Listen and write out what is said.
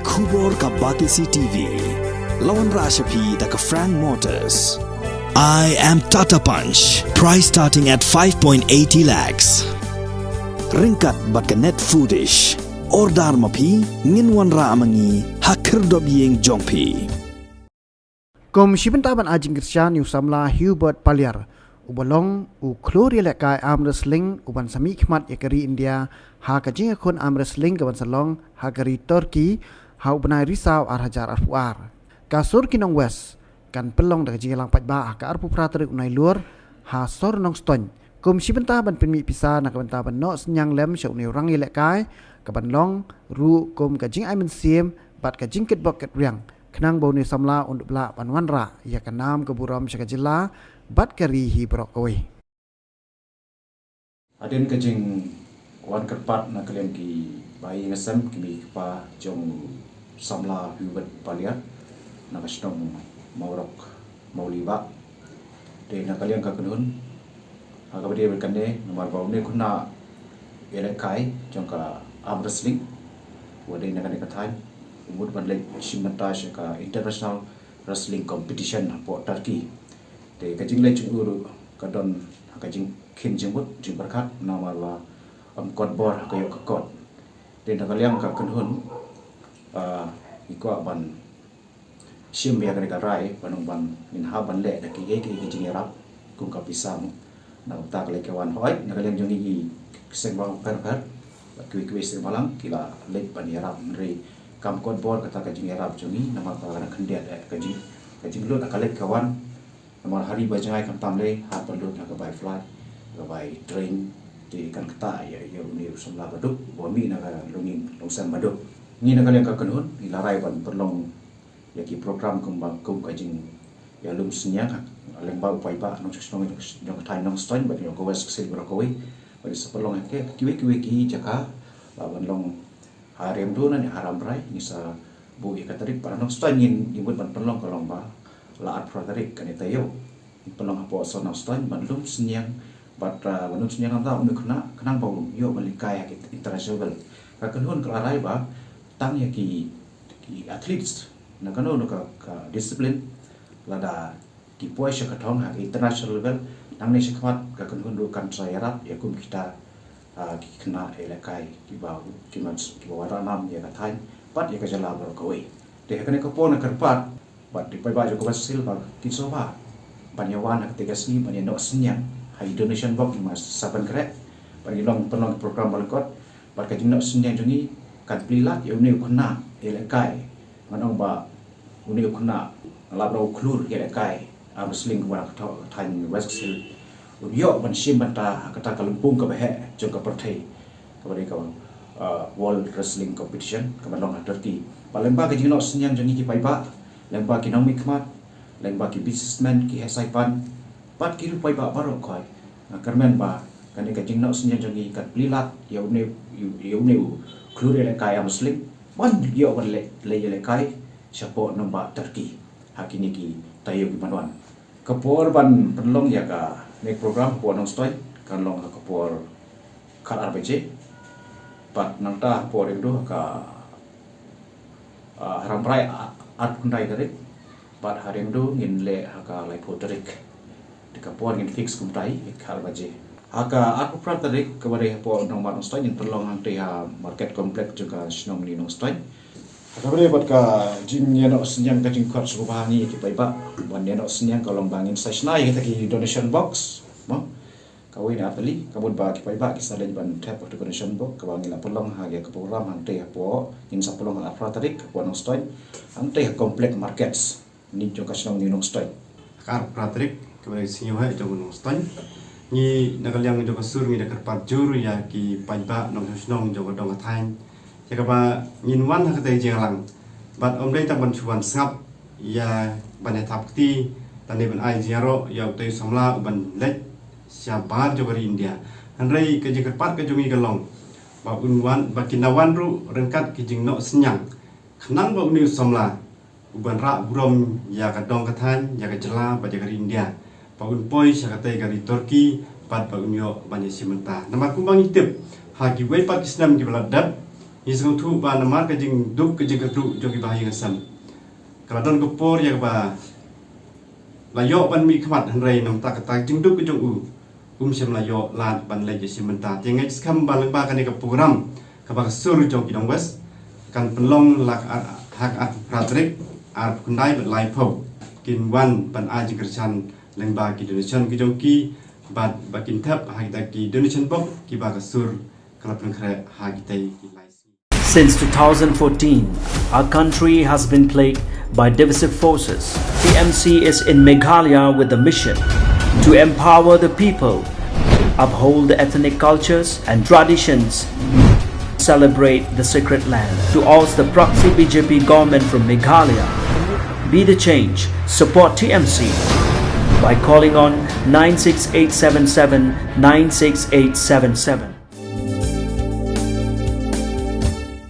Kubor ka Batisi TV. Lawan Rashapi da ka Frank Motors. I am Tata Punch. Price starting at 5.80 lakhs. Ringkat bat ka net foodish. Ordar mapi nginwan ra amangi hakir dob yeng jongpi. Kom Shibentaban Ajing Krishan Yu Samla Hubert Palyar Ubalong u Klori Lekai Arm Wrestling Uban Sami Khmat Yakari India Ha Kajing Akun Arm Wrestling Kaban Salong Hakari Turkey Ha Ubanai Risau Arhajar Arfuar Kasur Kinong West Kan Pelong Dak Jing Lang Pajba Ka Arpu Pratrik Unai Lur Ha Sor Nong Stony Kom Shibentaban Penmi Pisa Nak Kabentaban No Senyang Lem Syau Ni Rangi Lekai Kaban Long Ru Kom Kajing Aimen Siem Bat Kajing Kit Boket Riang Kenang bau ni samla untuk belak panwan ra ia kenam keburam syakajila bat kari hi brokoi. Aden kajing wan kerpat na kalian ki bayi ngasem kimi pa jong samla Hubert Palyar na kasnong maurok mauliba de na kalian ka kunun aga bade berkande nomor bau ne kunna elekai jong ka arm wrestling wade na kane kathai umur bandlek Shimanta ka international wrestling competition po Turkey de kajing le chunguru kadon kajing khin jingmut jing berkat namarwa kot bor kayo kot de nakaliang ka kunhun iko ban sim ya ka rai banung ban min ha ban le da ki jing rap kung ka pisang na utak le kawan hoi nakaliang jong gi seng bang per kwi seng malang kila le ban yarap re kam kot bor kata kajing Arab jungi nama kana khandiat kajing lut akalet kawan nama hari bajangai kam tamle ha perlut na bai flat bai train di kan kata ya ni samla baduk bomi na lungin longsan baduk ni na kalian ka kanhun ilarai ban perlong ya ki program kumbang kum kajing ya lum senyang lembau pai ba nong sesnong jong thai nong stoin ba yo ko wes sil brokoi ba seperlong ke kiwe ki jaka ban long harem tu nani haram rai nisa bu ikatarik para nok stan ngin ibut ban pelong kolong ba laat pratarik kan itayo pelong apo so nok stan ban lum senyang bat banum senyang ta umi kenang bau yo balikai hak international ka kanun kelarai ba tang ya ki athletes na kanun ka disiplin lada ki poisha ka thong hak international level nang ne sikmat ka kanun du kan sayarap ya kum kita kena elekai ki bau ki wara nam ya kathai pat ya kajala berkoi de kene ko pon kerpat bat di pai baju ko basil ba ki soba banyawan hak tiga sni banyak no senyang hai donation box mas saban kre bagi long penong program balkot bat ka jino senyang jongi kan plilat ya uni kena elekai manong ba uni kena labro klur elekai muslim ko thai west sil yo ban sim banta kata kalumpung ka behe jong ka perthai kabari ka world wrestling competition ka balong Turkey palemba ka jino senyang jongi ki paiba lemba ki nong mikmat lemba ki businessman ki hesaipan pat ki rupai ba baro khoi karmen ba kani ka jino senyang jongi ka plilat yo ne klure le kai muslim ban yo ban le kai chapo nomba Turkey hakini ki tayo ki manwan kapor ban perlong ya ka nek program po nong stoy kan long ka por kar arbece pat nangta por endo ka haram rai at kundai tarik pat harendo ngin le ka lai potarik de ka por ngin fix kumtai kar baje haka aku prat tarik ka bare po nong ma nong stoy ngin perlong hang te market complex juga snom ni nong stoy kabare bat ka jin yeno senyang ka jing khot subhani ki pai ba ban yeno senyang ka lombangin sasnai kita ki donation box mo kawin atali kabut ba ki pai ba ki salaj ban tap of donation box ka bangila pelong ha ya ka program hang te po in sa pelong afra tarik po nong stoy hang te complex markets ni jo ka snong ni nong stoy kar pratrik kabare sinyo ha jo nong stoy ni nagalyang jo ka sur ni da pat juru ya ki pai ba nong snong jo dong thain jika ba nginwan hak tay jenglang bat omdai tak ban chuan sngap ya banai thapti tani ban ai jero ya tay samla ban lek siapa jogari India hanrei ke jikar pat ke jongi galong ba unwan ba kinawan ru rengkat ki jingno senyang khnang ba uni samla uban ra burom ya ka dong kathan ya ka jela ba jagari India ba un poi sakatay gari Turkey pat ba unyo banai simenta nama kumbang itip hagi wei Pakistan ki baladat Isung tu ba namar ka jing duk ka jing gru jogi bahi ngasam kala don gopor ya ba layo ban mi khmat hanrei nong tak tak jing duk ka jong sem layo lat ban le jesi menta tingai skam ban ba kan ka program ka ba sur jong ki dong wes kan penlong lak hak at pratrik at kundai ban lai pho kin wan ban a jing kerchan leng ba ki donation ki jong ki bat bakin thap ha ki ki donation box ki ba ka sur kala pen khre ha ki tai ki lai. Since 2014, our country has been plagued by divisive forces. TMC is in Meghalaya with the mission to empower the people, uphold the ethnic cultures and traditions, celebrate the sacred land. To oust the proxy BJP government from Meghalaya, be the change, support TMC by calling on 96877 96877.